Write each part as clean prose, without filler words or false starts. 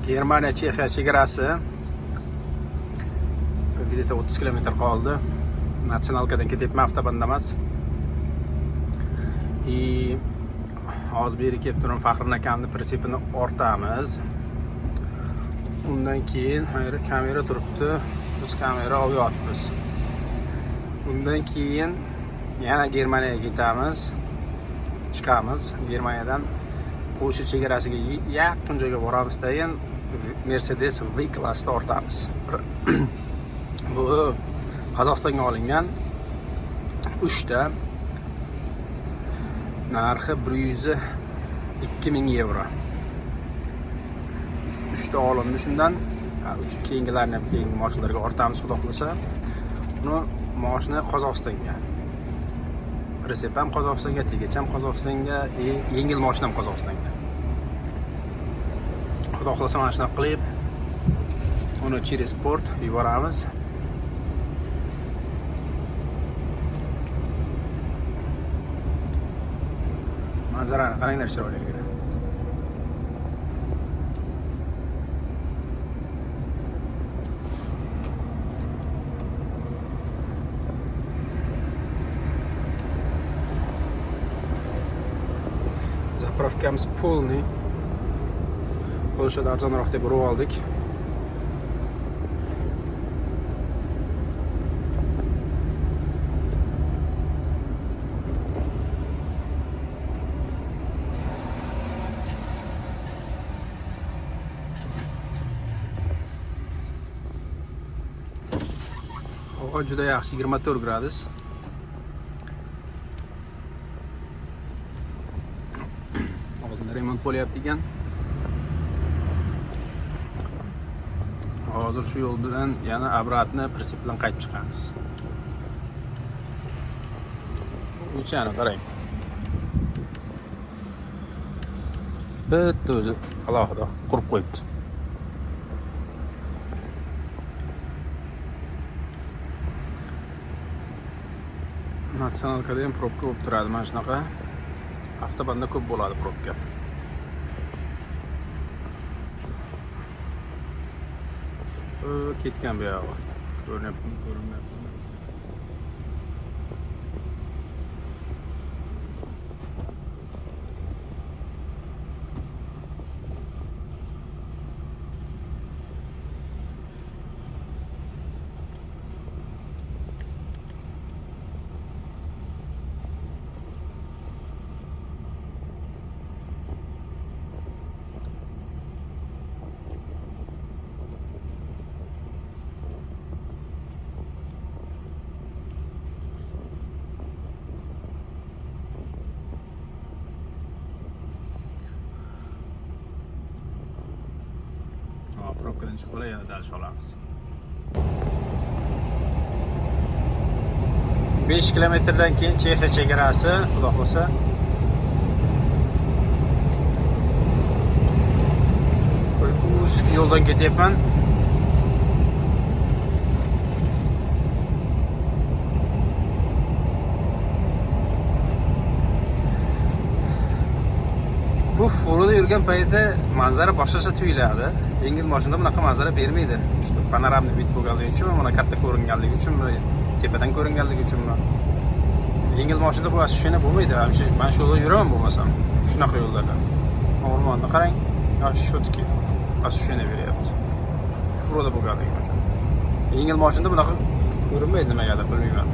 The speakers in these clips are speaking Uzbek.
Germaniya Chexiya chegarasi. Где-то 30 kilometr qoldi. Natsionalkadan ketyapman, avtobanda emas. Hozir beri kelib turib Faxrin akamning pritsepini ortamiz. Undan keyin hayra kamera turibdi. Biz kamera olyapmiz. Undan keyin yana Germaniyaga ketamiz. Chiqamiz. Germaniyadan Polsha chegarasiga yaqin joyga boramiz. Keyin Mercedes V-klassda ortamiz. Bu Qozog'istonga olingan 3 ta narxi 102.000 euro. 3 ta olindi shundan. Keyingilarni ham keyingi mashinalarga ortamiz xudo xolasa. Buni mashina Qozog'istonga. Pritsep ham Qozog'istonga, tegich ham Qozog'istonga, yengil mashina ham Qozog'istonga. Xudo xolasa mana shuni qilib, uni через port yuboramiz. Manzarani qaranglar chiroyli. Zapravkamiz полный. Polshada arzonroq deb urib oldik. Havo juda yaxshi, 24 gradus. Oldinda remont bo'lyapti ekan. Hozir shu yo'l bilan yana obratni pritsep bilan qaytib chiqamiz. O'chani qarang. Bitta o'zi alohida qurib qo'yibdi. Natsionalkada ham probka bo'lib turadi, mana shunaqa. Avtobanda ko'p bo'ladi probka. Ketgan bu yog'i. Ko'rinyapti. Probkadan chiqib yana dalish olamiz. 5 kilometrdan keyin Chexiya chegarasi, xudo xolasa. Ustki yo'ldan ketyapman. Bu furada yurgan paytda manzara boshqacha tuyuladi. Yengil mashinada bunaqa manzara bermaydi. İşte panoramli vid bo'lganligi uchun, mana katta ko'ringanligi uchunmi, tepadan ko'ringanligi uchunmi. Yengil mashinada bu asushena bo'lmaydi. Men shu yo'lda yuraman bo'lmasam, shunaqa yo'llarda. O'rmonni qarang, yosh shotki asushena beryapti. Furada bo'lganligi uchun. Yengil mashinada bunaqa ko'rinmaydi, nimagadir bilmayman.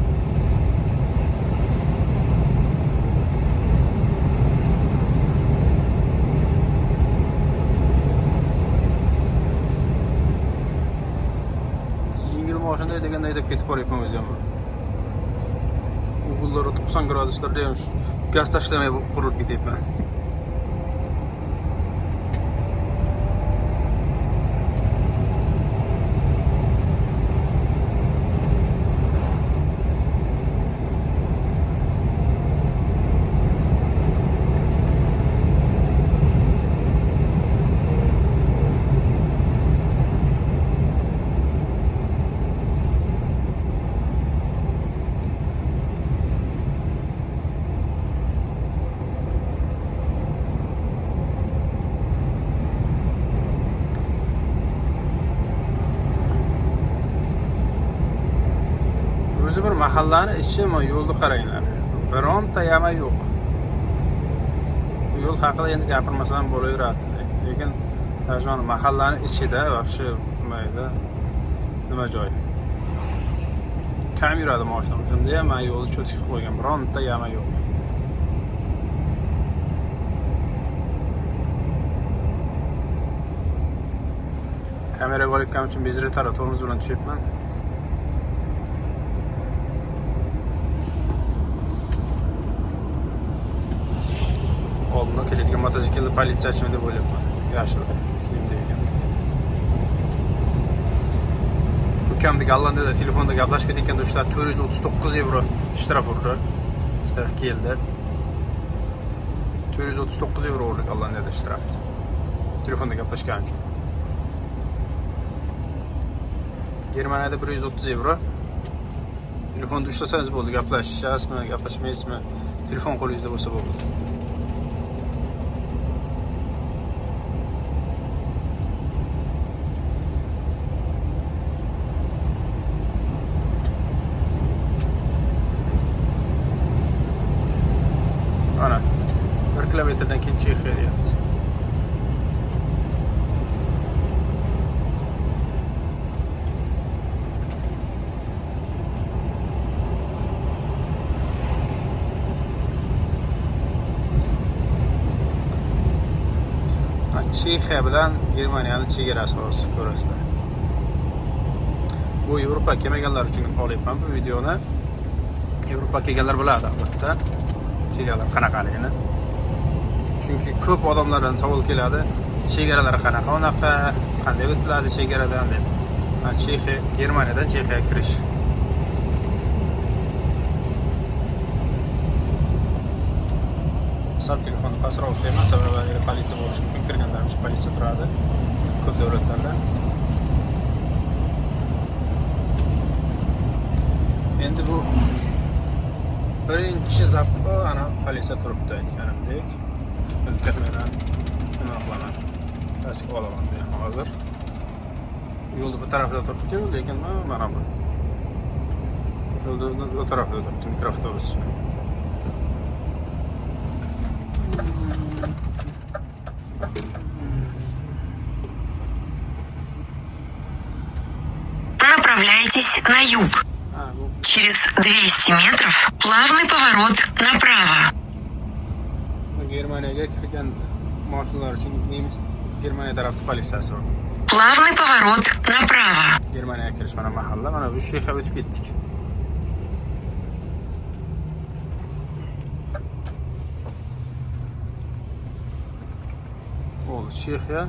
Mashina deganda haydab ketib boryapman o'zim. Uyg'urlar 90 graduslarda ham gaz tashlamay qurilib ketyapman. bir mahallani ichi yo'lni qaranglar. Bironta yama yo'q. Bu yo'l haqida endi gapirmasam bo'laveradi. Lekin tajjon mahallani ichida вообще mayda nima joy. Kam yuradi mashina. Shunda ham men yo'lni cho'tib qo'ygan. Bironta yama yo'q. Kameraga olayotganim uchun bezretar tormoz bilan tushyapman. Oldindan keladigan mototsiklli politsiyachimi deb o'ylayapman. Yashil kiyimda ekan. Ukamda Gollandiyada telefonda gaplashib ketayotganda ushlar 439 euro shtraf urdi. Shtraf keldi. 439 euro urdi Gollandiyada shtraf. Telefonda gaplashganim uchun. Germaniyada 130 euro. Telefonda ushlasangiz bo'ldi, gaplashasizmi, gaplashmaysizmi? Telefon qo'lingizda bo'lsa bo'ldi. Ana 1 kilometrdan keyin Chexiya deyapti. Chexiya bilan Germaniyani chegarasi hozir ko'rasizlar. Bu Yevropa kelmaganlar uchun olyapman bu videoni. Yevropa kelganlar biladi albatta chegaralar qanaqaligini. Chunki ko'p odamlardan savol keladi. Chegaralar qanaqa, unaqa, qanday o'tiladi chegaradan deb. Chexiya, Germaniyadan Chexiyaga kirish. Sal telefonni pastroq ushlayman, sababi politsiya bo'lishi mumkin. Kirganlarimiz politsiya turadi ko'p davlatlarda. Endi bu birinchi zappa ana politsiya turibdi aytganimdek. Diqqatmdan nima qilaman? Pastga olaman hozir. Yo'lni bu tarafida turibdi, lekin mana bu. Yo'lni bu tarafida turibdi mikroavtobus. Направляйтесь на юг. Через 200 метров плавный поворот направо. Germaniyaga kirgan mashinalar uchun nemis Germaniya tarafida politsiyasi bor. Плавный поворот направо. Germaniyaga kirish mana mahalla, mana bu Chexiya o'tib ketdik. Bo'ldi Chexiya.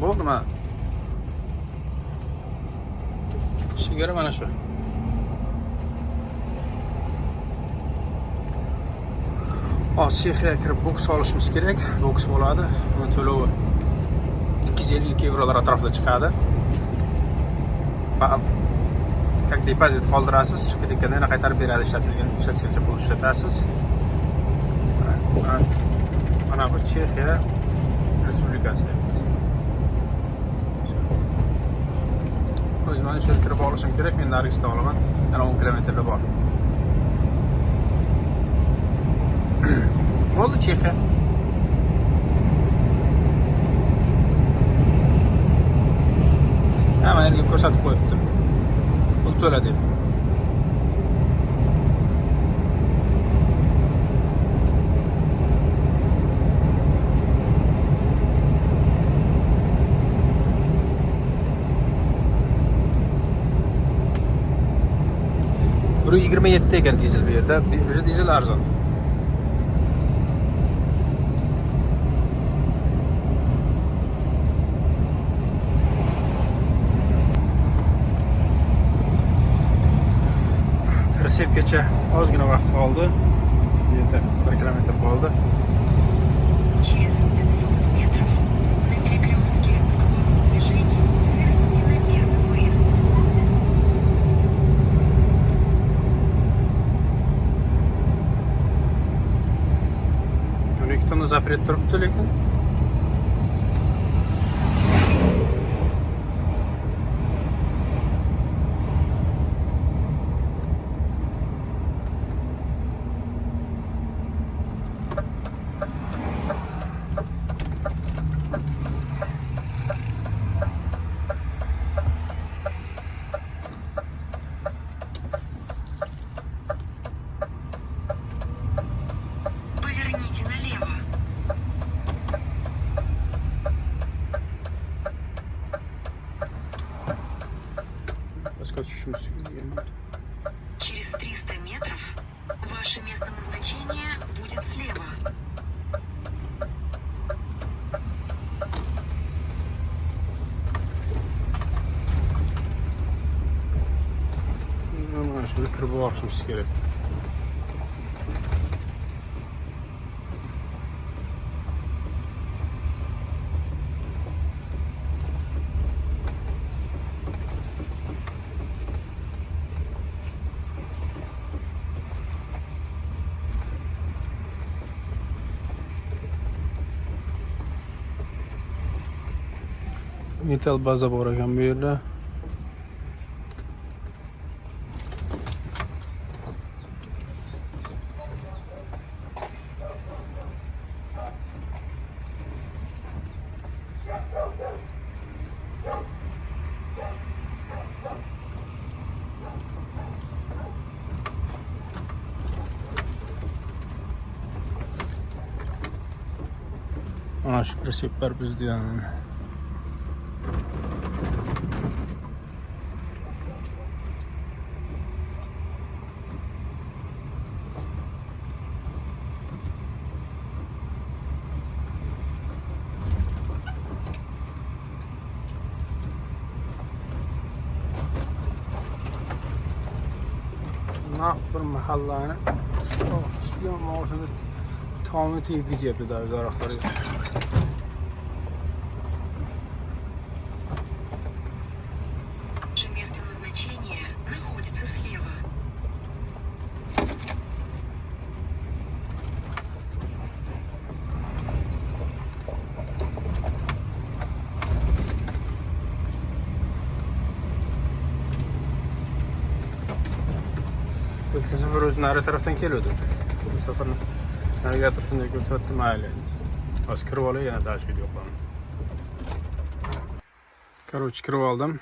Bo'ldimi? Chegara mana shu. Chexiyaga kirib boks olishimiz kerak. Boks bo'ladi. Uni to'lovi 250 evrolar atrofida chiqadi. Как депозит qoldirasiz, chiqib ketganda yana qaytarib beradi, ishlatilgancha pul ishlatasiz. Mana bu Chexiya Respublikasi. O'zimni shu kirib olishim kerak, men nargisdan olaman. Yana 10 kilometrda bor. Bo'ldi Chexiya. Hamma yerga ko'rsatib qo'yibdi. Pul to'la deb. Biri 27 ekan dizel bu yerda. Biri dizel arzon. Resepgacha ozgina vaqt qoldi. Bu yerda 1 kilometr qoldi. Через 500 метров на перекрестке с круговым движением сверните на первый выезд. 12 tonna zapret turibdi lekin. boshqa tushishimiz kerak. Через 300 метров ваше место назначения будет слева. Mana shunga kirib borishimiz kerak. Metal baza bor ekan bu yerda. Ana shu pritseplar bizda yani. Bir mahallani moshina tomi tegib ketyapti daraxtlarga. Ваше место назначения находится слева. O'tgan safar o'zi nari tarafdan keluvdi. Bu safar navigator shunday ko'rsatdi, mayli. Hozir kirib olay, yana dash video qilaman. Короче, kirib oldim.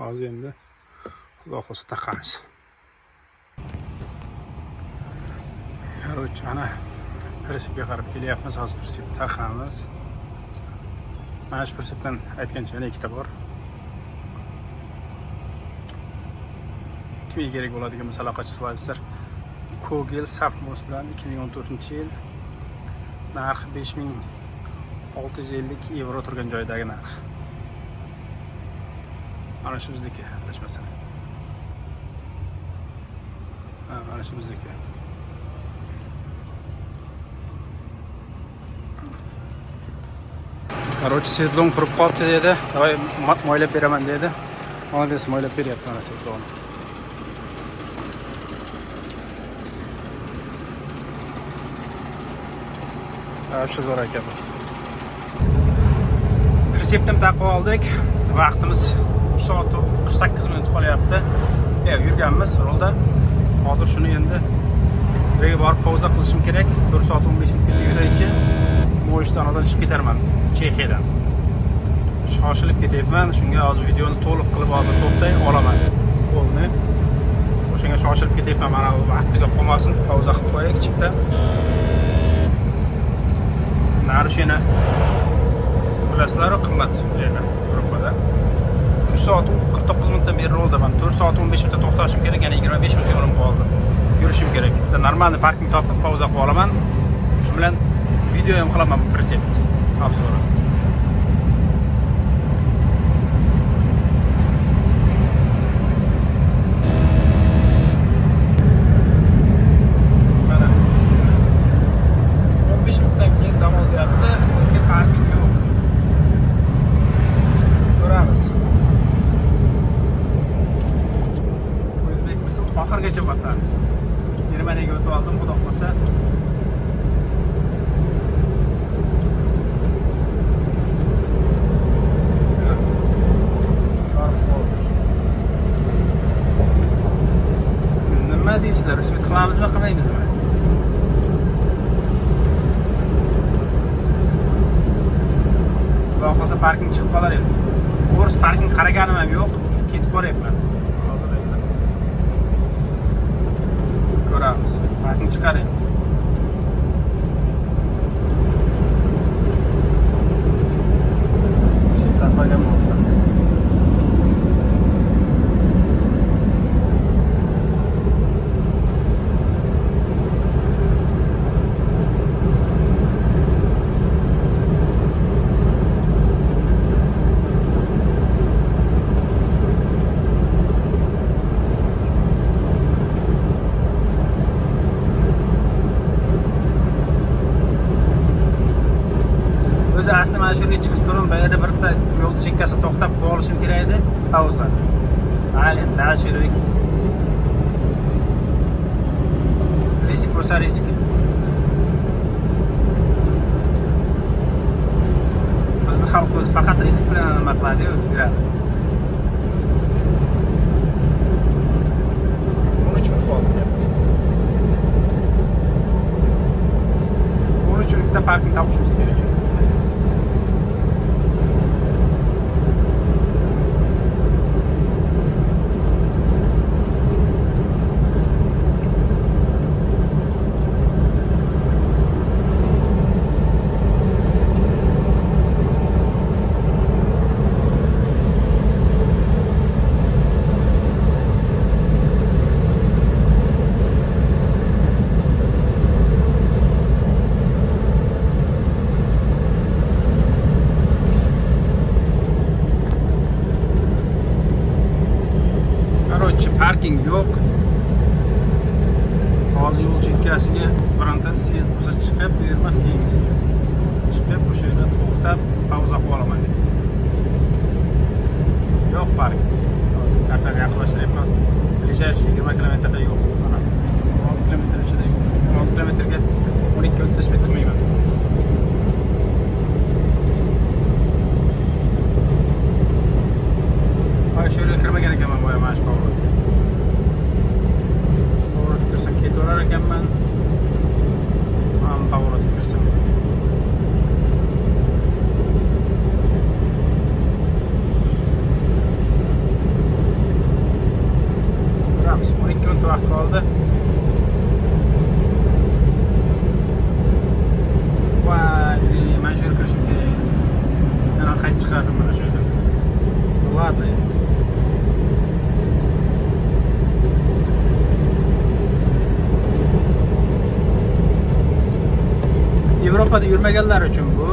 Hozir endi Xudo xohlasa taqamiz. Короче, mana prinsipga qarab kelyapmiz. Hozir prinsipni taqamiz. Mana shu prinsipdan aytgancha yana ikkita bor. Kimga kerak bo'ladigan masala qachsilaysizlar. Kogel Safmos bilan 2014-yil narxi 5650 euro turgan joydagi narx. Mana shu bizniki, adashmasam. Mana shu bizniki. Короче, setlon qurib qolibdi dedi. Voy, moylab beraman dedi. Молодец, moylab beryapti mana setlon. Shu zo'r ekan. Reseptni taqib oldik. Vaqtimiz 3 soat 48 minut qolyapti. Yurganmiz yo'lda. Hozir shuni endi uyga borib pauza qilishim kerak. 4 soat 15 minutgacha yuraychi. Mo'yishdan oldin chiqib ketarman Chexiyadan. Shoshilib ketyapman. Shunga hozir videoni to'liq qilib hozir to'xtay olaman. Bo'ldi. O'shanga shoshilib ketyapman. Mana bu vaqtiga qolmasin. Pauza qilib qo'yaylik chipta. Narshina bilasizlar, qimmat yerda Yevropada. 3 soat 49 minutdan beri yo'ldaman. 4 soat 15 minutda to'xtashim kerak, yana 25 minut yo'lim qoldi. Yurishim kerak. Normalniy parking topib pauza qilib olaman. Shu bilan video ham qilaman bu presept obzori. Oxirgacha bosamiz. Germaniyaga o'tib oldim, xudo xohlasa. Nima deysizlar? Rusmet qilamizmi, qilmaymizmi? Xudo xohlasa parking chiqib qolar endi. To'g'risi parking qaraganim ham yo'q. Ketib boryapman. Ko'ramiz. Parking chiqar endi. o'zi asli mana shu yerga chiqib turib bu yerda bitta yo'l chekkasi to'xtab qolishim kerak edi pauza. Hali endi shu yerga risk bo'lsa risk. Bizni xalq o'zi faqat risk bilan nima qiladi-yu, yuradi. 13 minut qoldi. 13 minutda parking topishimiz kerak. Parking yo'q. Hozir yo'l chekkasiga bironta sezib bo'lsa chiqib, buyurmas keyingisi. Chiqib o'sha yerda to'xtab, pauza qilib olaman. Yo'q parking. Hozir kartaga yaqinlashtiryapman. Ближайший 20 kilometrda yo'q. Mana 6 kilometr ichida yo'q. 6 kilometrga 12 o'ttiz metr qilmayman. Mana shu yerga kirmagan ekanman boya mana shu pavlodga. Ketolar ekanman. Ham pavlodga kirsam. Ko'ramiz, 12 minut vaqt qoldi. Voy, mana shu yerga kirishim kerak. Yana qaytib chiqardim mana shu yerdan. Ладно endi. Yevropada yurmaganlar uchun bu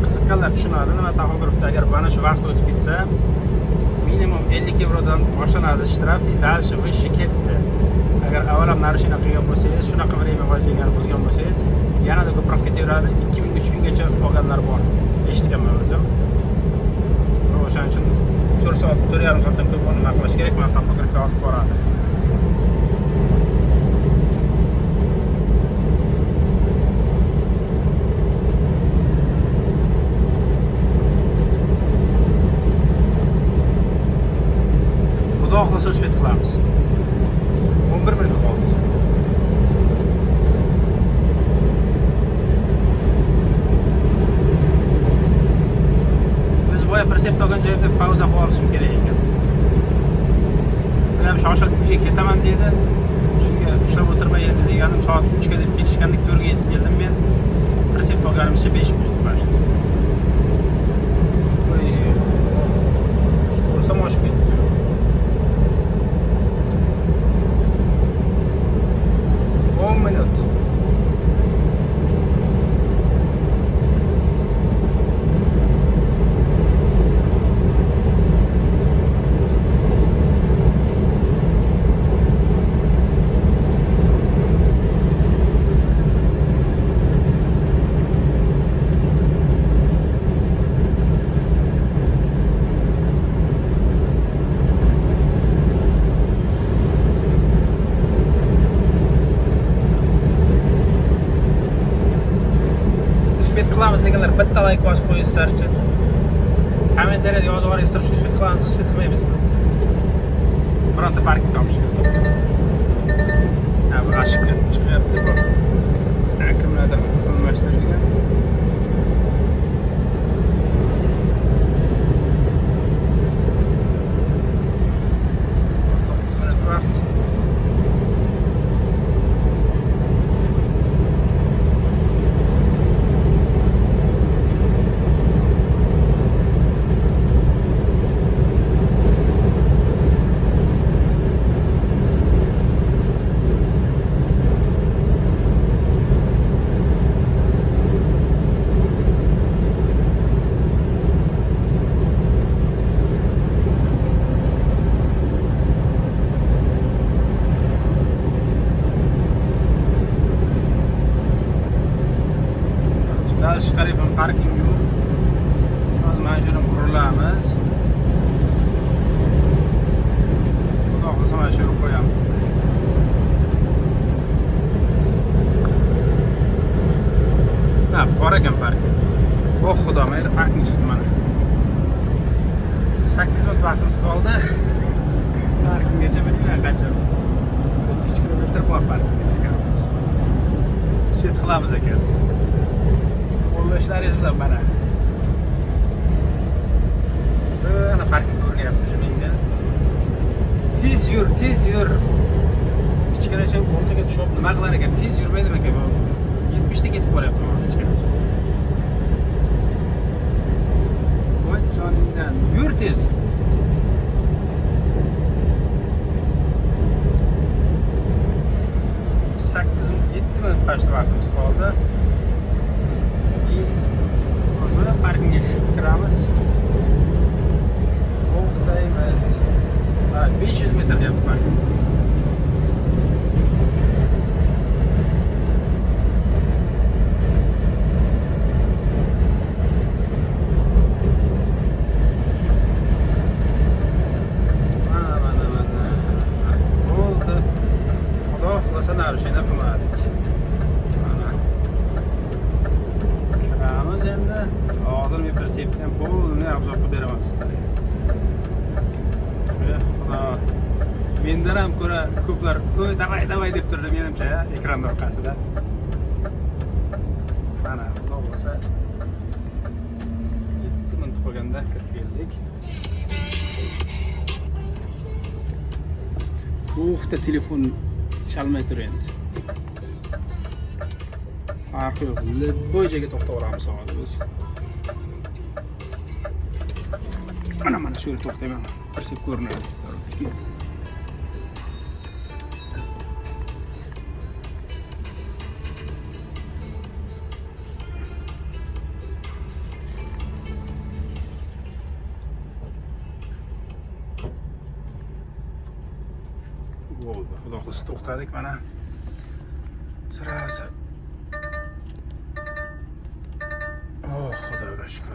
qiziqqanlar tushunadi. Nima taxografda agar mana shu vaqt o'tib ketsa, minimum 50 yevrodan boshlanadi shtraf, dальше выше ketdi. Agar avvalham narshina qilgan bo'lsangiz, shunaqa время vojligini buzgan bo'lsangiz, yanada ko'proq ketaveradi. 2000-3000 gacha olganlar bor. Eshitganman o'zim. O'shaning uchun 4 soat, 4,5 soatdan ko'p nima qilish kerak, mana taxografiya olib boradi. Xohlasa o'sbet qilamiz. 11 minut qoldi. Biz boya pritsepda olgan joyga pauza qilib olishim kerak ekan. Men ham shoshilib uyga ketaman dedi. Shunga ushlab o'tirmay endi deganim soat 3 ga deb kelishgandek 4 ga yetib keldim men. Pritsepda olganimcha 5 bo'ldi başta. Voy. Ko'rsam oshib ketdi. Minut. Qilamiz deganlar bitta like bosib qo'yingizlarchi. Kommentariyada yozib yuboringizlar, shu isbet qilamiz, isbet qilmaymiz. Bironta parking topishga. Ha, bu ashqi chiqyapti bu. Kimlardir almashtirilgan. parking yo'q. Hozir mana shu yerdan burilamiz. Xudo xohlasa mana shu yerga qo'yamiz. Ha, bor ekan parking. Oh xudo, mayli parking chiqdi mana. 8 minut vaqtimiz qoldi. Parkinggacha bilmayman qancha. 2 kilometr bor parkinggacha. Svet qilamiz ekan. Qo'llashlaringiz bilan mana. Ana parking ko'rinyapti shu menga. Tez yur, tez yur. Kichkinacha o'rtaga tushib nima qilar ekan? Tez yurmaydi ekan bu. 70 ta ketib qolyapti mana kichkinacha. Voy joningdan, yur tez. Kaçtı vaktimiz kaldı. Hozir parkingga tushib kiramiz. To'xtaymiz. 500 metr deyapti parking. Bo'ldi. Xudo xohlasa narishini qilmadik. Endi hozir men perseptdan polni obzor qilib beraman sizlarga. Xudo, mendan ham ko'ra ko'plar "Qo'y, davay" deb turdi menimcha ekran orqasida. Mana, xudo xolasa 7 minut qolganda kirib keldik. Ufda telefon chalmay tur endi. Farqi yo'q. Bu joyga to'xtayveramiz hozir biz. Mana shu yerda to'xtayman. Persep ko'rinadi. Bo'ldi. Xudo xohlasa to'xtadik mana. Sirasi. Oh, Xudoga shukr.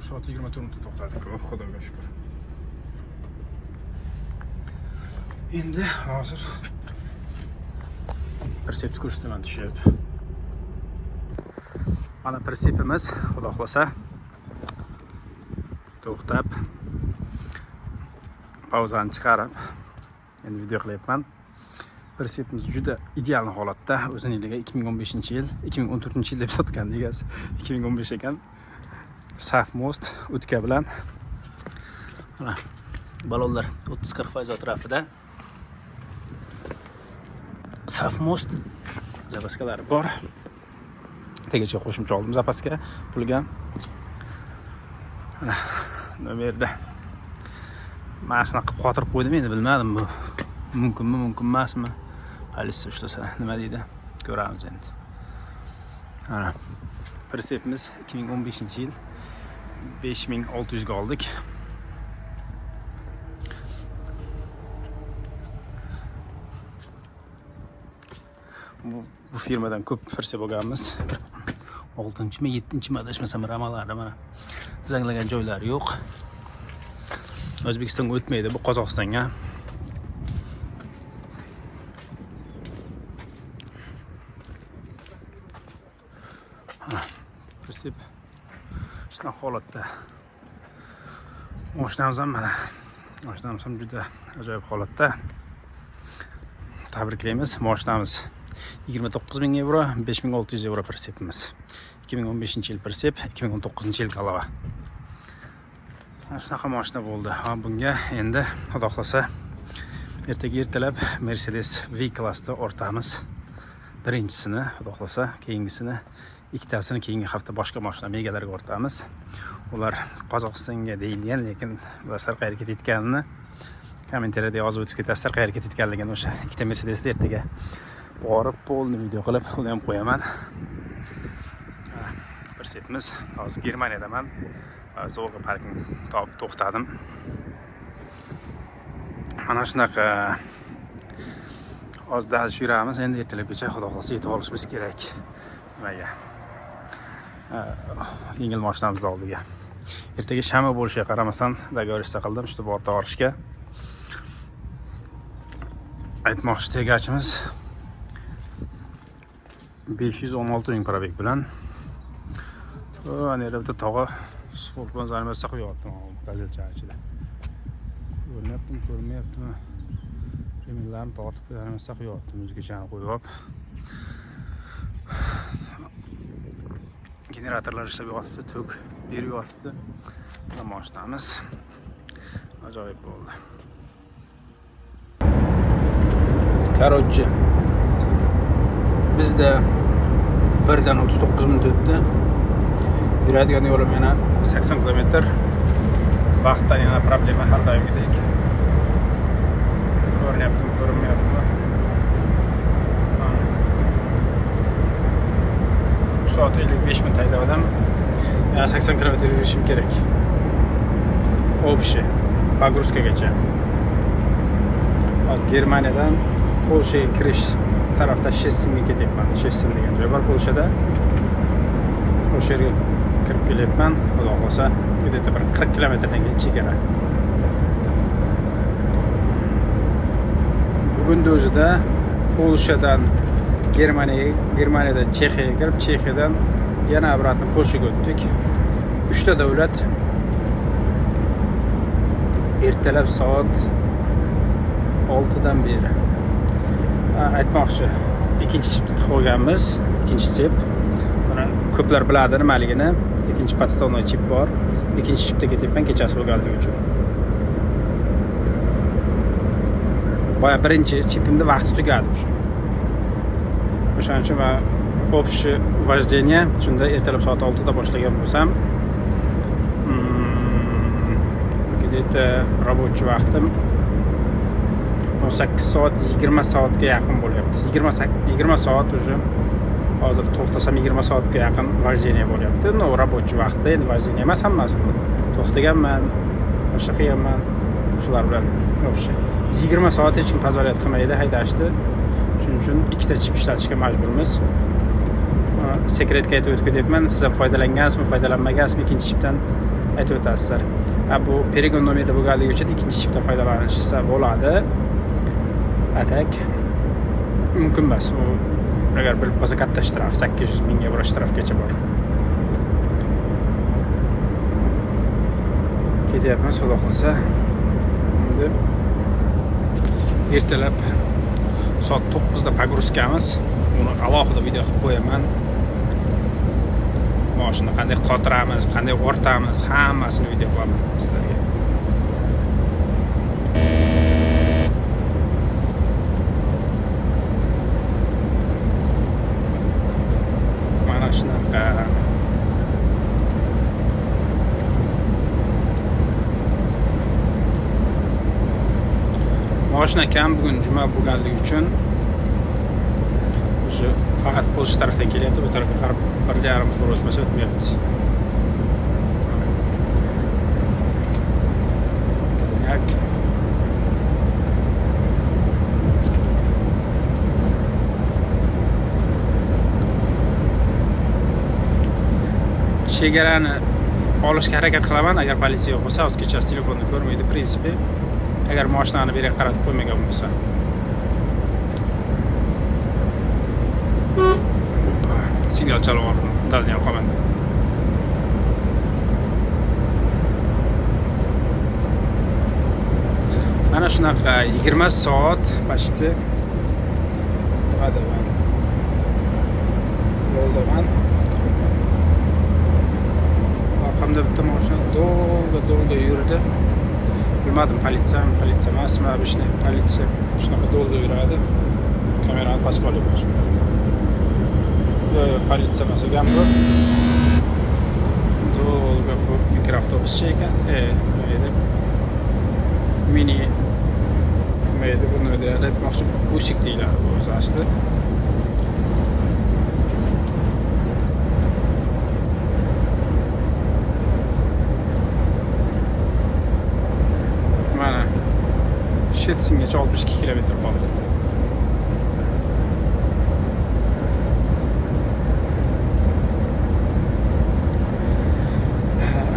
Soat 24 minutda to'xtadik. Oh, Xudoga shukr. Endi hozir persepni ko'rsataman tushib. Mana persepimiz, Xudo xolasa to'xtab pauzani chiqarib endi video qilyapman. Persepimiz juda ideal holatda. O'ziniga 2015-yil, 2014-yil deb sotgan egasi. 2015 ekan. Safmost o'tka bilan mana balonlar 30-40% atrofida. Safmost zapaskalari bor. Tegacha qo'shimcha oldim zapaska pulga. Mana nomerda mana shunaqa qilib xotirib qo'ydim, endi bilmadim bu mumkinmi, mumkin emasmi. Politsiya ushlasa nima deydi? Ko'ramiz endi. Mana persepimiz 2015-yil 5600 ga oldik. Bu firmadan ko'p persep olganmiz. 6-mi, 7-mi adashmasam ramalarda mana zanglagan joylari yo'q. O'zbekistonga o'tmaydi, bu Qozog'istonga. Persep shunaqa holatda. Mashinamiz ham mana. Mashinamiz ham juda ajoyib holatda. Tabriklaymiz. Mashinamiz 29.000 euro, 5600 euro persepimiz. 2015-yil persep, 2019-yil Galava. Shunaqa mashina bo'ldi. Bunga endi Xudo xolasa ertaga ertalab Mercedes V-klassda o'rtamiz. Birinchisini, Xudo xolasa, keyingisini, ikkitasini keyingi hafta boshqa mashina megalarga o'rtamiz. Ular Qozog'istonga deyilgan, lekin ular qayerga ketayotganini kommentariyada yozib o'tib ketasizlar, qayerga ketayotganligini. O'sha ikkita Mercedesni ertaga borib polni video qilib uni ham qo'yaman. ko'rsatamiz. Hozir Germaniyadaman. Zo'rg'a parking topib to'xtadim. Mana shunaqa oz daz yuramiz. Endi ertalabgacha xudo xolasa yetib olishimiz kerak. Nimaga? Yengil mashinamiz oldiga. Ertaga shanba bo'lishiga qaramasdan dogovorishsa qildim, shu borib borishga. Aytmoqchi tegachimiz 516 ming probek bilan. Ana yerda tog'a sport bilan zanimasa qo'yaptim gazetcha ichida. Ko'rmayaptimi? Remellarni tortib zanimasa qo'yaptim, o'zgacha qo'yib. Generatorlar ishlab yotibdi, tok berib yotibdi. Mashinamiz ajoyib bo'ldi. Короче, bizda 1 dan 39 minut o'tdi. Yuradigan yo'lim yana 80 km. Vaqtdan yana problema har doimgidek. Ko'ryaptimi, ko'rinmayaptimi? 3 soat 55 minut haydavadim. Yana 80 km yurishim kerak. Общий pogruskagacha. Hozir Germaniyadan Polshaga kirish tarafda Shessinga ketyapman. Shessin degan joy bor Polshada. O'sha yerga kirib kelyapman. Xudo xolasa, где-то bir 40 kilometrdan keyin chegara. Bugunning o'zida Polshadan Germaniyadan Chexiyaga kirib, Chexiyadan yana обратно Polshaga o'tdik. 3 ta davlat ertalab soat 6 dan beri. Aytmoqchi, ikkinchi chipta qo'yganmiz, ikkinchi chip. Mana ko'plar biladi nimaligini. Ikkinchi podstavnoy chip bor. Ikkinchi chipta ketyapman kechasi bo'lganligi uchun. Boya birinchi chipimda vaqt tugadi o'sha. O'shaning uchun men общее вождение shunda ertalab soat 6 da boshlagan bo'lsam, где-то рабочий vaqtim 18 soat 20 soatga yaqin bo'lyapti. 20 soat уже hozir to'xtasam 20 soatga yaqin vождение bo'lyapti. No, рабочий vaqtda endi vождение emas hammasi. To'xtaganman, o'sha qilganman. Shular bilan общий 20 soat hech kim pozolyat qilmaydi haydashni. Shuning uchun ikkita chip ishlatishga majburmiz. Sekretga aytib o'tib ketyapman. Siz ham foydalangansizmi, foydalanmagansizmi ikkinchi chipdan aytib o'tasizlar. Bu Perigon nomerda bo'lganligi uchun ikkinchi chipdan foydalanishsa bo'ladi. Atak mumkin emas. U agar bilib qolsa katta shtraf 800 ming yevro shtrafgacha bor. Ketyapmiz xudo xolsa. Endi ertalab soat 9 da pogruskamiz. Uni alohida video qilib qo'yaman. Mashina qanday qotiramiz, qanday o'rtamiz, hammasini video qilaman sizlarga. Mana shunaqa. Mashina kam bugun juma bo'lganligi uchun o'sha faqat Polsha tarafdan kelyapti, bu tarafga qarab 1,5 fur o'tmasa o'tmayapti. Chegarani olishga harakat qilaman agar politsiya yo'q bo'lsa, o'z kechasi telefonni ko'rmaydi prinsipi. Agar mashinani bu yerga qaratib qo'ymagan bo'lsa. Signal chalib oldim, daldan yoqaman. Mana shunaqa 20 soat почти yo'ldaman. Orqamda bitta mashina dolga yurdi. Bilmadim politsiya emasmi, обычный politsiya shunaqa dolga yuradi. Kamerani pasib olyapman shunda. Politsiya emas ekan bu. Dolga bu mikroavtobuscha ekan. Mini mayda buni aytmoqchi, busik deyiladi bu o'zi asli. Shetsingacha 62 kilometr qoldi.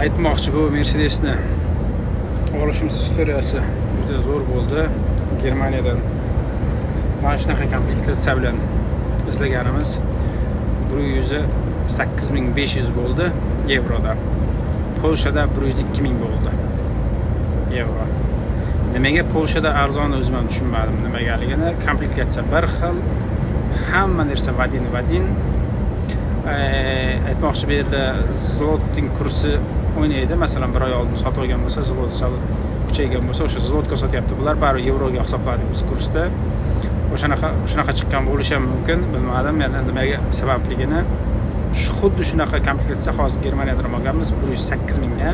Aytmoqchi, bu Mercedesni olishimiz istoriyasi juda zo'r bo'ldi. Germaniyadan mana shunaqa komplektatsiya bilan izlaganimiz 108.500 bo'ldi yevroda. Polshada 102.000 bo'ldi yevro. Nimaga Polshada arzon o'zim ham tushunmadim nimagaligini. Komplektatsiya bir xil, hamma narsa vadin. Aytmoqchi, bu yerda zlotning kursi o'ynaydi. Masalan, bir oy oldin sotib olgan bo'lsa, zlot sal kuchaygan bo'lsa, o'sha zlotga sotyapti. Bular bari yevroga hisobladik biz kursda. Shunaqa chiqqan bo'lishi ham mumkin, bilmadim. Yana nimaga sababligini. Xuddi shunaqa komplektatsiya hozir Germaniyadan olganmiz 108.000 ga.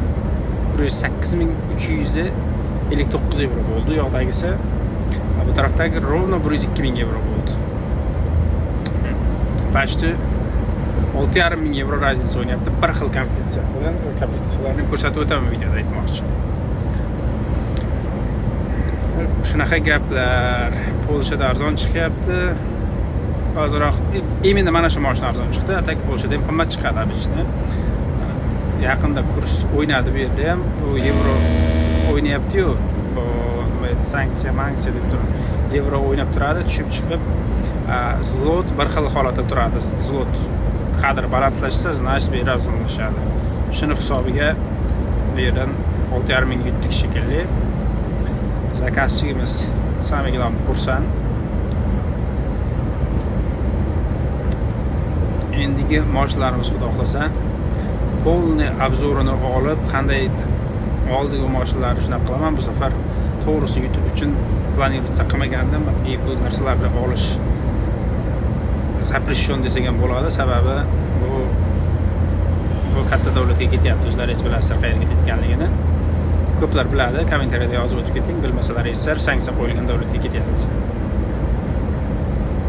108.359 yevro bo'ldi yoqdagisi. Bu tarafdagi rovno 102.000 yevro bo'ldi. Почти 6.500 yevro raznica o'ynayapti bir xil komplektatsiya bilan. Komplektatsiyalarni ko'rsatib o'taman videoda aytmoqchi. Shunaqa gaplar. Polshada arzon chiqyapti. Hozirroq именно mana shu mashina arzon chiqdi. Atak Polshada ham qimmat chiqadi обычно. Yaqinda kurs o'ynadi bu yerda ham. Bu yevro o'ynayapti-yu. Bu sanksiya deb turib. Yevro o'ynab turadi, tushib chiqib, zlot bir xil holatda turadi. Zlot qadri balandlashsa, значит, bu yerda arzonlashadi. Shuni hisobiga bu yerdan 6.500 yutdik shekilli. Zakazchimiz samый главный kursan. Endigi mashinalarimiz xudo xohlasa polni obzorini olib, qanday oldigi mashinalarni shunaqa qilaman. Bu safar to'g'risi YouTube uchun planirovsiya qilmagandim. Bu narsalarni olish zapreshon desak ham bo'ladi. Sababi bu katta davlatga ketyapti. O'zlaringiz bilasizlar qayerga ketganligini. Ko'plar biladi, kommentariyada yozib o'tib keting. Bilmasalar eshitsa, sanksiya qo'yilgan davlatga ketyapti.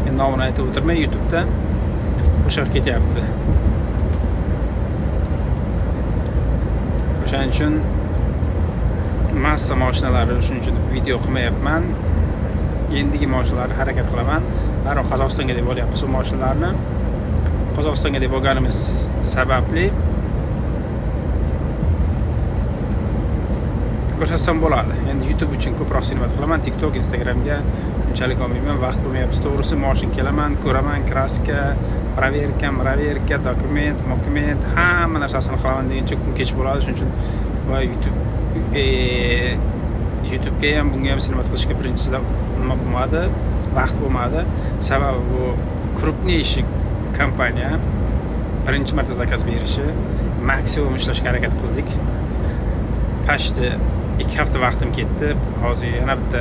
Endi nomini aytib o'tirmay, YouTube'da o'sha yerga ketyapti. O'shaning uchun massa mashinalari shuning uchun video qilmayapman. Endigi mashinalarni harakat qilaman. Darrov Qozog'istonga deb olyapmiz bu mashinalarni. Qozog'istonga deb olganimiz sababli ko'rsatsam bo'ladi. Endi YouTube uchun ko'proq xizmat qilaman. TikTok, Instagramga unchalik olmayman, vaqt bo'lmayapti. To'g'risi, mashina kelaman, ko'raman, kraska, proverka, dokument, hamma narsasini qilaman deguncha kun kech bo'ladi. Shuning uchun va YouTube'ga ham bunga ham xizmat qilishga birinchisida nima bo'lmadi, vaqt bo'lmadi. Sababi bu крупнейший kompaniya birinchi marta zakaz berishi, maksimum ishlashga harakat qildik. Почти 2 hafta vaqtim ketdi. Hozir yana bitta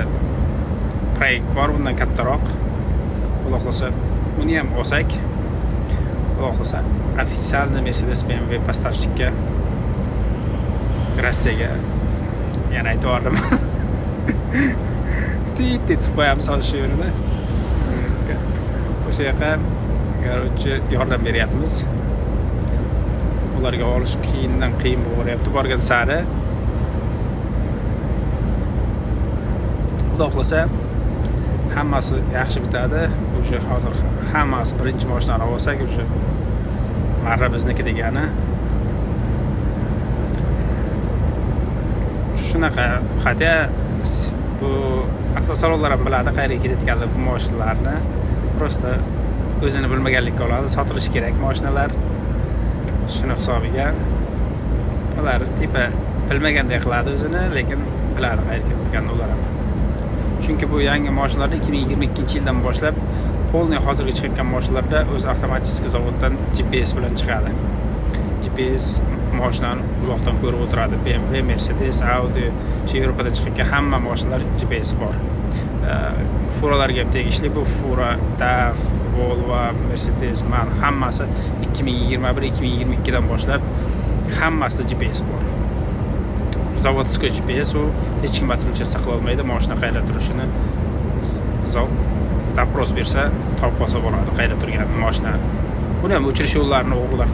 proyekt bor, bundan kattaroq. Xudo xohlasa uni ham olsak, xudo xohlasa официальный Mercedes BMW поставщикka Rossiyaga yana aytib Tit qo'yamiz shu yerda. O'sha yoqqa yordam beryapmiz. Ularga olish qiyindan qiyin bo'lyapti borgan sari. Xudo xohlasa hammasi yaxshi bitadi. O'sha hozir hammasi birinchi mashinani olsak, o'sha marra bizniki degani. Shunaqa, hatto bu avtosalonlar ham biladi qayerga ketayotganligini bu mashinalarni. Prosta o'zini bilmaganlikka oladi, sotilish kerak mashinalar. Shuni hisobiga ular tipa bilmaganday qiladi o'zini, lekin biladi qayerga ketayotganini ular ham. Chunki bu yangi mashinalarda 2022-yildan boshlab polniy hozirga chiqqan mashinalarda o'z avtomatik zavoddan GPS bilan chiqadi. GPS mashinani uzoqdan ko'rib o'tiradi. BMW, Mercedes, Audi, shu Yevropada chiqqan hamma mashinalar GPS bor. Furalarga ham tegishli. Bu Fura, DAF, Volvo, Mercedes, hammasi 2021-2022 dan boshlab hammasida GPS bor. Zavodskiy GPS u hech kim atrofcha qila olmaydi. Mashina qayerda turishini doпрос bersa topib olsa bo'ladi, qayerda turganini mashina. Buni ham o'chirish yo'llarini o'g'illar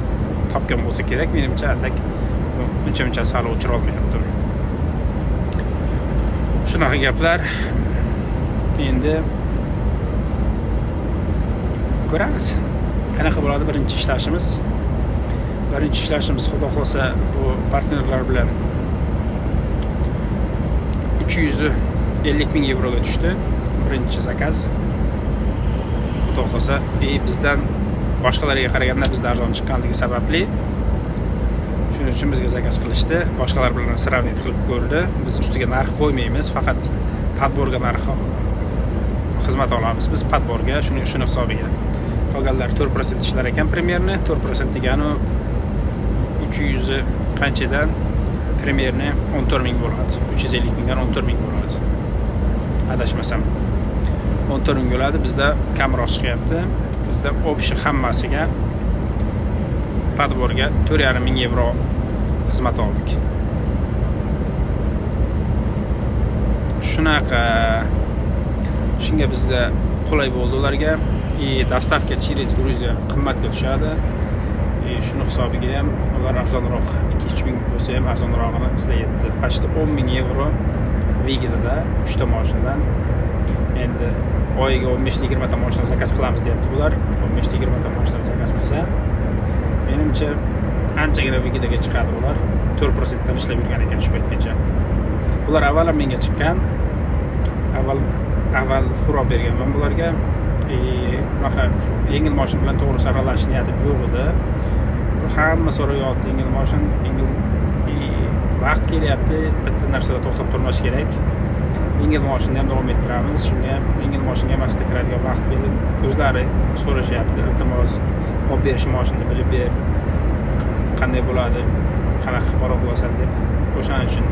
topgan bo'lsa kerak. Menimcha atak uncha hali o'chira olmayapti. Shunaqa gaplar. Endi ko'ramiz. Qanaqa bo'ladi birinchi ishlashimiz. Xudo xolsa bu partnerlar bilan 350 ming yevroga tushdi. Birinchi zakaz. Xudo xolsa, bizdan boshqalarga qaraganda bizda arzon chiqqanligi sababli shuning uchun bizga zakaz qilishdi. Boshqalar bilan сравнить qilib ko'rdi. Biz ustiga narx qo'ymaymiz, faqat podborga narxi xizmat olamiz biz podborga, shuni hisobiga. Qolganlar 4% ishlar ekan primerni, 4% degani 300 qanchadan primerni 14 ming bo'ladi. 350 mingdan 14 ming bo'ladi. Adashmasam 14 ming bo'ladi. Bizda kamroq chiqyapti. Bizda общий hammasiga podborga 4,5 ming yevro xizmat oldik. Shunaqa. Shunga bizda qulay bo'ldi ularga. Dostavka через Gruziya qimmatga tushadi. Shuni hisobiga ham ular arzonroq 2-3 ming bo'lsa ham arzonrog'ini izlayapti. Почти 10 ming yevro vigida 3 ta mashinadan. Endi oyiga 15-20 ta mashina zakaz qilamiz deyapti bular. 15-20 ta mashina zakaz qilsa, menimcha anchagina vigidaga chiqadi ular. 4% dan ishlab yurgan ekan shu paytgacha. Bular avval menga chiqqan. Avval furo berganman bularga. Bunaqa yengil mashina bilan to'g'ri saralash niyatim yo'q edi. Hamma so'rayapti yengil mashina, vaqt kelyapti, bitta narsada to'xtab turmash kerak. Yengil mashinani ham davom ettiramiz. Shunga yengil mashinaga emasda kiradigan vaqt kelib, o'zlari so'rashyapti, iltimos olib berish mashinani bilib ber. Qanday bo'ladi, qanaqa qilib bora olasan deb. O'shaning uchun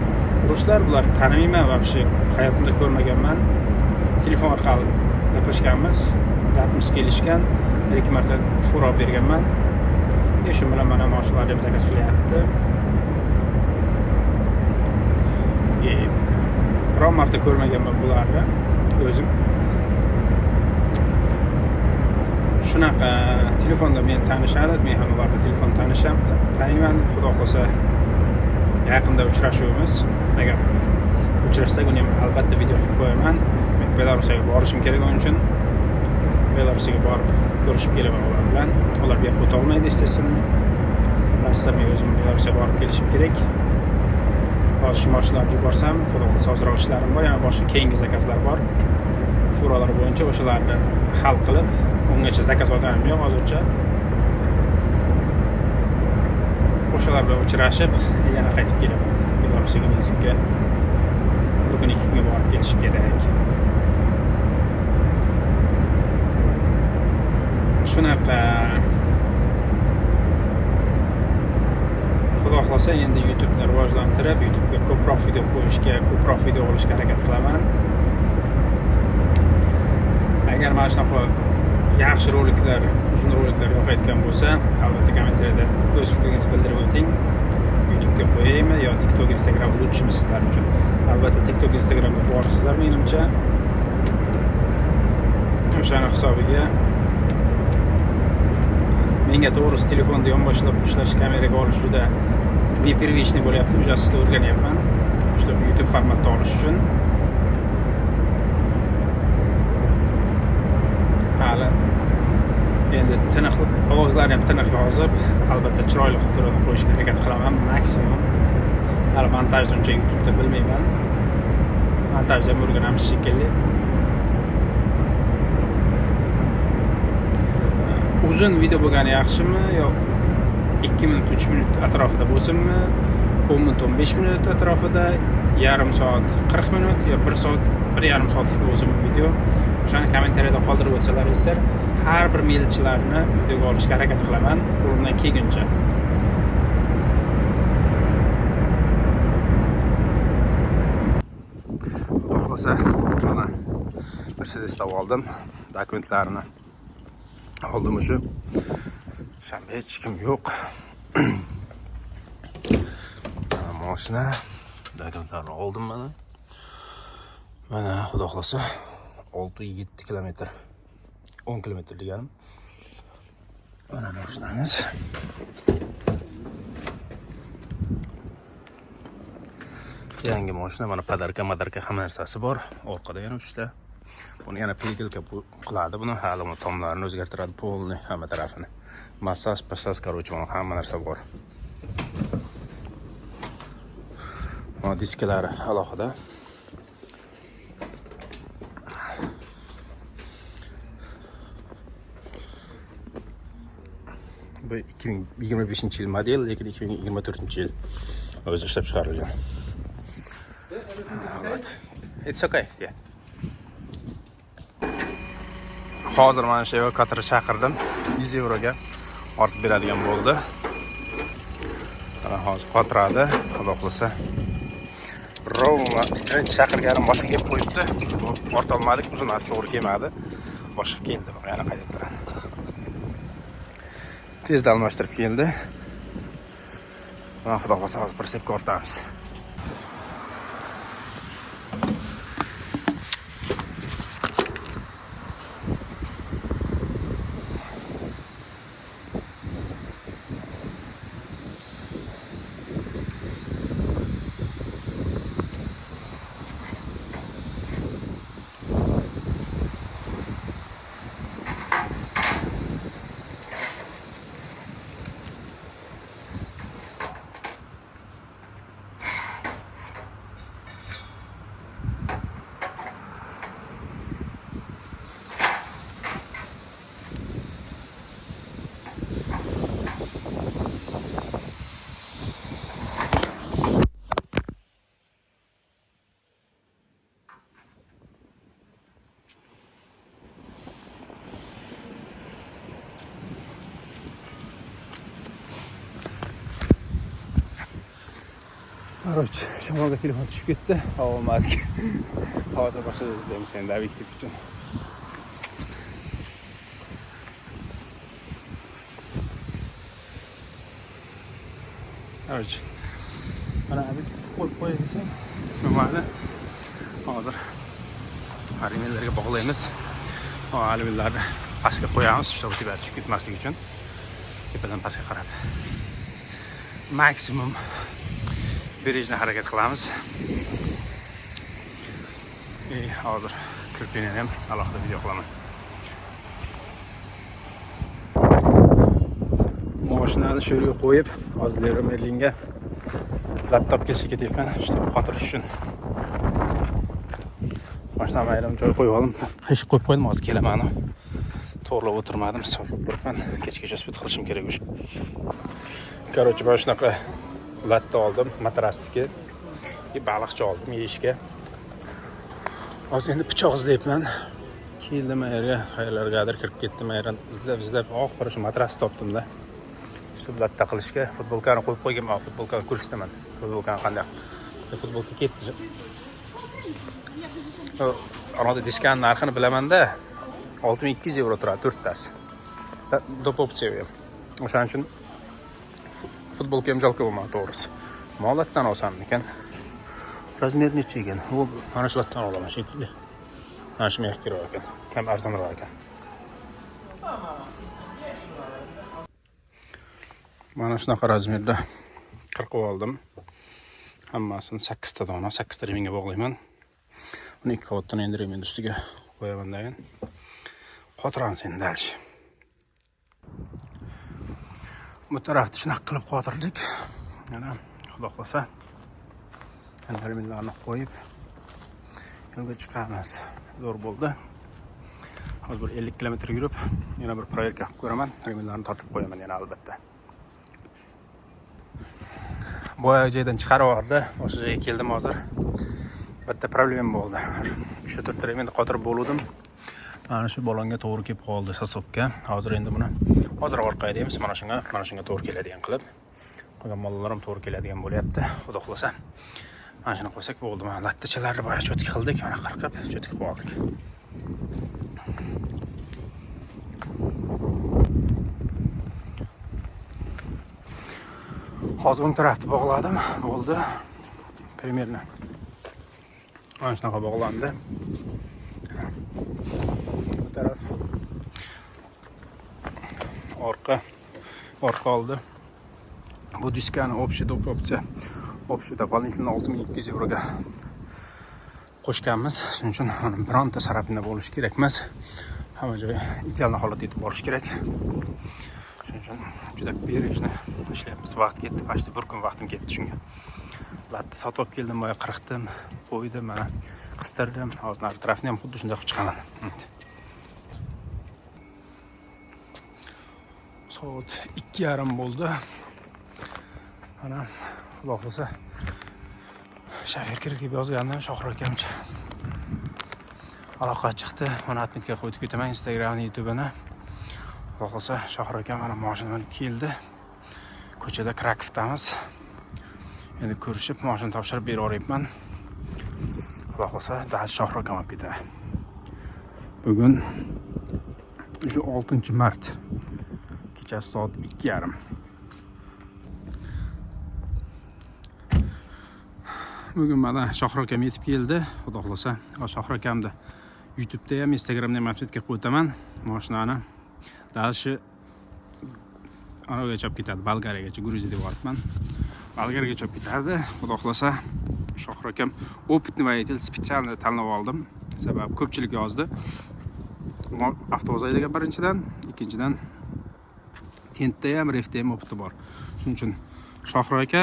ruslar bular tanimayman, вообще hayotimda ko'rmaganman. Telefon orqali gaplashganmiz, gapimiz kelishgan, 2 marta furo berganman. Shu bilan mana mashinalarni ham zakaz qilyapti. Biron marta ko'rmaganman bularni o'zim. Shunaqa telefonda men tanishadi, men ham ularni telefon taniyman. Xudo xolsa yaqinda uchrashuvimiz. Agar uchrashsak, uni ham albatta video qilib qo'yaman. Men Belarusga borishim kerak, o'shuning uchun Belarusga borib ko'rishib kelaman ular bilan. Ular bu yoqqa o'ta olmaydi, естественно. Rasman men o'zim Belarusga borib kelishim kerak. Hozir shu mashinalarni yuborsam, xudo xolsa hozirroq ishlarim bor, yana boshqa keyingi zakazlar bor. Furolar bo'yicha o'shalarni hal qilib, ungacha zakaz olganim yo'q hozircha. O'shalar bilan uchrashib, yana qaytib kelaman. Belarusga, Minskga. Bir kun 2 kunga borib kelish kerak. Shunaqa. Xudo xolsa endi YouTube'ni rivojlantirib, YouTube'ga ko'proq video qo'yishga, ko'proq video olishga harakat qilaman. Agar mana shunaqa yaxshi roliklar, uzun roliklar yoqayotgan bo'lsa, albatta kommentariyada o'z fikringizni bildirib o'ting. YouTube'ga qo'yaymi yo TikTok, Instagram lutchimi sizlar uchun? Albatta TikTok, Instagramga borsizlar menimcha. O'shani hisobiga menga to'g'risi telefonda yonboshlab ishlash, kameraga olish juda непривычный bo'lyapti. Ujasida o'rganyapman. Shu YouTube formatda olish uchun. Hali endi tiniq ovozlarni ham tiniq yozib, albatta chiroyli qilib turib qo'yishga harakat qilaman maksimum. Hali montajni uncha YouTube'da bilmayman. Montajda o'rganamiz shekilli. Uzun video bo'lgani yaxshimi yo 2 minut 3 minut atrofida bo'lsinmi, 10 minut 15 minut atrofida, yarim soat 40 minut yo 1 soat 1,5 soatlik bo'lsin video. O'shani kommentariyada qoldirib o'tsalaringizlar, har bir melchilarni videoga olishga harakat qilaman qo'limdan kelguncha. Xudo xolsa, mana Mercedes'da oldim dokumentlarni. Oldim shu. Shanba hech kim yo'q. Mashina dokumentlarni oldim mana. Mana xudo xolsa 6-7 kilometr. 10 kilometr deganim. Mana mashinamiz. Yangi mashina, mana podarka hamma narsasi bor. Orqada yana 3 ta. Buni yana peytilka qiladi. Buni hali uni tomlarini o'zgartiradi, polni hamma tarafini. Massaj, короче, buni hamma narsa bor. Mana disklari alohida. Bu 2025-yil model, lekin 2024-yil o'zi ishlab chiqarilgan. It's okay. Yeah. Hozir mana shu evakuatorni chaqirdim. 100 euroga ortib beradigan bo'ldi. Mana hozir qotiradi, xudo qilsa. Roma chaqirganim boshqa kelib qo'yibdi. Orta olmadik, uzunasi to'g'ri kelmadi. Boshqa keldi, yana qaytadan. Tezda almashtirib keldi. Mana xudo qilsa hozir persepka ortamiz. Короче, shamolga telefon tushib ketdi, olmadik. Hozir boshqa izlaymiz endi obyektiv uchun. Короче, mana obyektiv qo'yib qo'yasizlar. Mayli. Hozir alyuminlarga bog'laymiz. Alyuminlarni pastga qo'yamiz, shu tepaga tushib ketmasligi uchun. Tepadan pastga qarab. Maksimum berishni harakat qilamiz. Hozir kirpini ham alohida video qilaman. Mashinani shu yerga qo'yib, hozir Merlinga laptop kelishga ketyapman, shu xotirish uchun. Mashinani ayrim joy qo'yib oldim. Qish qo'yib qo'ydim, hozir kelaman. To'g'rilab o'tirmadim, solib turibman. Kechgacha spit qilishim kerak o'sha. Короче, mana shunaqa latta oldim, matrasniki. Baliqcha oldim yeyishga. Hozir endi pichoq izlayapman. Keldim yerga, qayerlargadir kirib ketdim, yerdan izlab oxiri shu matras topdim-da. Shu latta qilishga futbolkani qo'yib qo'yganman, futbolkani ko'rsataman. Futbolkani qanday? Futbolka ketdi. Anoda diskani narxini bilaman-da. 6200 euro turadi 4 tasi. Do'p opsiya ham. O'shaning uchun futbolka ham jalqa bo'lmadi to'g'risi. Molatdan olsam ekan. Razmer necha ekan? U mana shu latdan olaman shekilli. Mana shu mehkiroq ekan. Ham arzonroq ekan. Mana shunaqa razmerda 40 oldim. Hammasini 8 ta dona, 8 ta remingga bog'layman. Uni 2 qavatdan endi reming ustiga qo'yaman degan. Qotiramiz endi dальше. Bu tarafda shunaqa qilib qotirdik. Mana xudo xolsa reminglarni qo'yib yo'lga chiqamiz. Zo'r bo'ldi. Hozir 50 km yurib, yana bir proyerka qilib ko'raman. Reminglarni tortib qo'yaman yana albatta. Boya joydan chiqarib yubordi. O'sha joyga keldim hozir. Bitta problem bo'ldi. Shu 4 remingni qotirib bo'ldim. Mana shu balonga to'g'ri kelib qoldi sasovga. Hozir endi buni hozir orqaga deymiz. Mana shunga to'g'ri keladigan qilib. Qolgan mollarim to'g'ri keladigan bo'lyapti. Xudo xolasa. Mana shuni qo'ysak bo'ldi. Mana lattachalarni boya cho'tki qildik, mana qirqib cho'tki qilib oldik. Hozir o'ng tarafni bog'ladim, bo'ldi. Primerni. Mana shunaqa bog'landi. Bu taraf orqa oldi. Bu diskani общий opsiya. Общий дополнительно 6200 euroga qo'shganmiz. Shuning uchun bironta sarapinda bo'lish kerak emas. Hamma joy ideal holatda yetib borish kerak. Shuning uchun juda berishni ishlayapmiz. Vaqt ketdi, почти bir kun vaqtim ketdi shunga. Latta sotib olib keldim, boya qirqdim, qo'ydim, mana qistirdim. Hozir atrofni ham xuddi shunday qilib chiqaman. Soat 2:30 bo'ldi. Mana xudo xolasa shofyor kerak deb yozgandim, Shohir akamcha. Aloqa chiqdi. Mana atmitga qo'yib ketaman Instagramni, YouTube'ni. Xudo xolasa Shohir akam mana mashina bilan keldi. Ko'chada Krakovdamiz. Endi ko'rishib, mashina topshirib beraveryapman. Xudo xolasa daha Shohir akam olib ketadi. Bugun shu 6-mart. Kechasi soat 2:30. Bugun mana Shohir akam yetib keldi. Xudo xolasa Shohir akamni YouTube'da ham, Instagramda ham update'ga qo'yaman. Mashinani dalshi anagacha olib ketadi, Bolgariyagacha, Gruziyaga boribman. Bolgariyagacha olib ketadi. Xudo xolasa Shohir akam opitni водитель специально tanlab oldim. Sabab ko'pchilik yozdi. Avtovoz haydagan birinchidan, ikkinchidan Tentda ham, Refda ham opiti bor. Shuning uchun Shohir aka,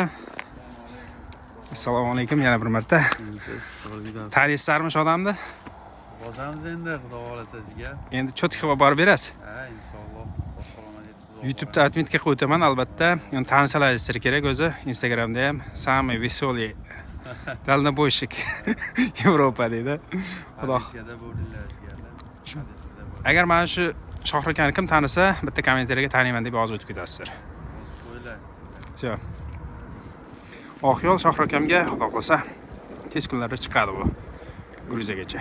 assalomu alaykum yana bir marta. Taniysizlarmi odamni? Bozamiz endi, xudo xolasa sizga. Endi cho'tkiga borib berasiz. Ha, inshaalloh. Sog' YouTube'da admitga qo'yaman albatta. Endi tanisalaringiz kerak o'zi. Instagramda ham самый веселый дальнобойщик Yevropa deydi. Xudo. Agar mana shu Shohir akani kim tanisa, bitta kommentariyaga taniyman deb yozib o'tib ketasizlar. Sho. Oq yo'l Shohir akamga, xudo xolasa tez kunlarda chiqadi bu Gruziyagacha.